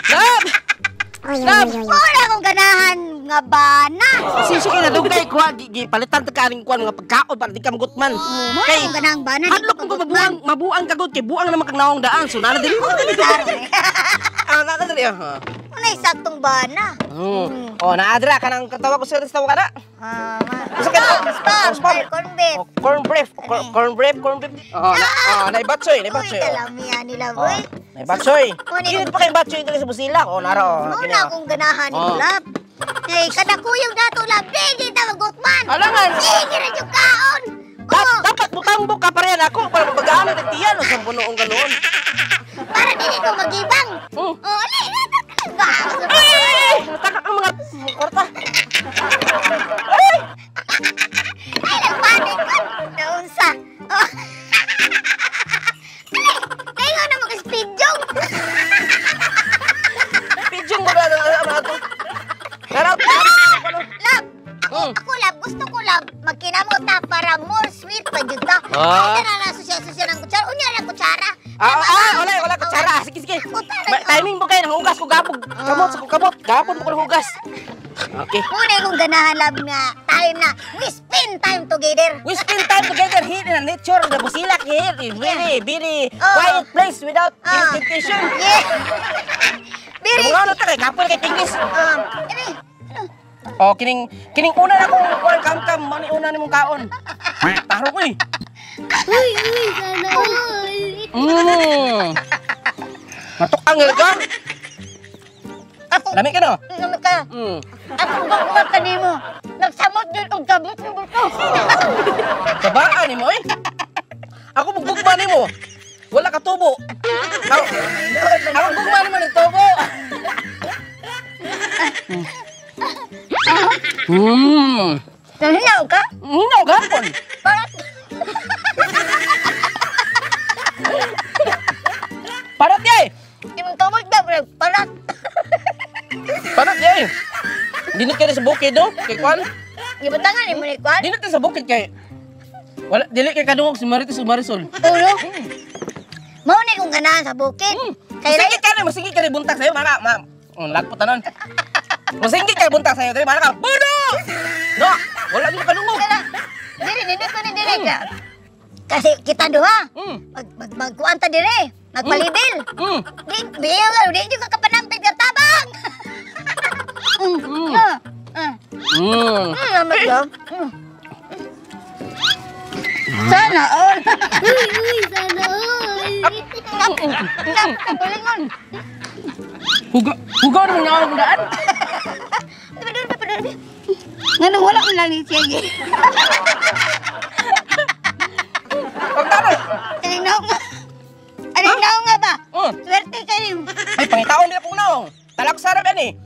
Lab! Lab! Wala akong ganahan nga bana. Sige na dugay ko palitan ta kaning kuan mga pagkaon para di ka magutman. Kay akong ganahang bana. Hadlok ko mabuang kagod kay buang naman kag naong daan. So nana diri. Nana diri. Unay saktong bana. Oh, naadra kanang katawa ko sa restaurant kana. Corn beef. Corn beef. Oh, naibatsoy. Kalamihan nila, boy. Naibatsoy. Kinit pa kay batsoy diri sa Busilak. Oh, naro. Wala akong ganahan ni Lab. Hey, kada kuyog dato Lab, di ta magutman. Alangan. Sige ra yung kaon. Dapat butambok ka pa rin ako para mabagaan ng tiyan o sa punoong ganoon. Para dili ko magibang. Ali, nataka ang mga korta. Ay, nagpanik ko. Naunsa. Ali, ngayon na mag-speed jog. Pidyong mo na ito. Lab, ako Lab, gusto ko Lab, magkinamot na para more sweet pa dyan ta. Ay, na susya ng kutsara. Unya lang kutsara. Wala kutsara. Sige. Timing mo kayo, nanghugas ko gabog. Kamot. Gabon mo ko nanghugas. Okay. Muna kong ganahan Lab nga time na we spend time together. We spend time together here in the nature of the Busilak here. Very quiet place without irritation. Yeah. Very. Mga ano ta kay kapon kay tingis. Oh, kining una na kong kuan kam mani una nimong kaon. Taro ko eh. Uy, sana all. Matukang ka? Ako. Lami ka no? Lami ka. Ako gagawin ka nimo. Nagsamot din og kabot ng buto. Kabaan ni mo eh. Ako bugbugma ni mo. Wala ka tubo. Ako bugma ni mo ng tubo. Hinaw ka? Hinaw gapon. Parat yay! Imong tawag na, parat. Parat yay! Dinit ka na sa bukid no? Kay Kwan? Gibatangan ni mo ni Kwan? Dinit ka sa bukid kay... Wala, dili kay kadungog si Marites o Marisol. Ulo? Mao ni kong ganahan sa bukid. Masigit ka na buntag sa'yo, mga lagpo tanon. Masigit ka na buntag sa'yo, mga ka, Budo! No! Wala din kadungog. Diri ka. Kasi kita duha. Magkuan ta dire. Magpalidil. Di ka kapanampit ka tabang. Sana all. Sana all. Hugaw naman nga ako daan. Ngano wala ko lang ni siya. Alinaw nga ba? Swerte kayo. Ay, pangitaon din akong naong. Talaksarap yan eh.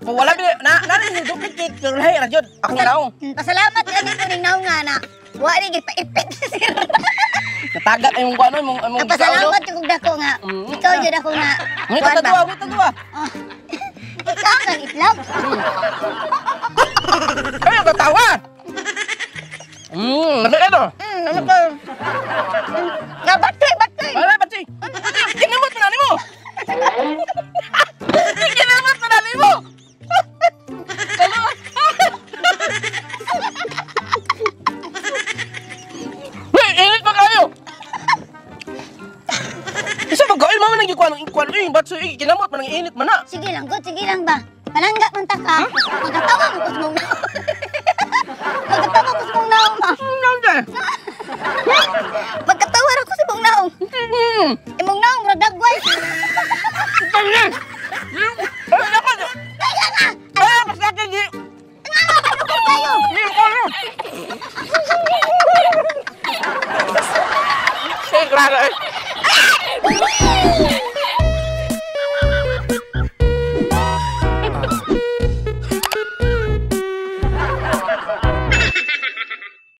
Kung wala bin, narin yung duplicate, pero lahi, radyod, akong naong. Pasalamat ka dito ni naong nga na. Wala rin ipa-ipit sa sir. Natagat ay mong ano, mong pasalamat yung dako nga. Ikaw dyan ako nga. Ngita tadua. Ikaw nga itlog. Ay, nagkatawa! Nami ano? Ano ka? Nga, batay! Wala, batay! Kinamot mo na mo! Kinamot mo na mo! Hey, init pa kayo! Isa magkain mo nang ikuan ng batso, kinamot mo nang init man na! Sige lang, God, sige lang ba? Palangga man ta ka. Magkatawa mo ko sa mong naong. Magkatawa ko sa mong naong ma. Magkatawa ako sa mong naong. Imong naong, mura dagway. Ay, naman! Kaya nga! Ay, mas natin di! Ano ka kayo? Sige, klaro eh!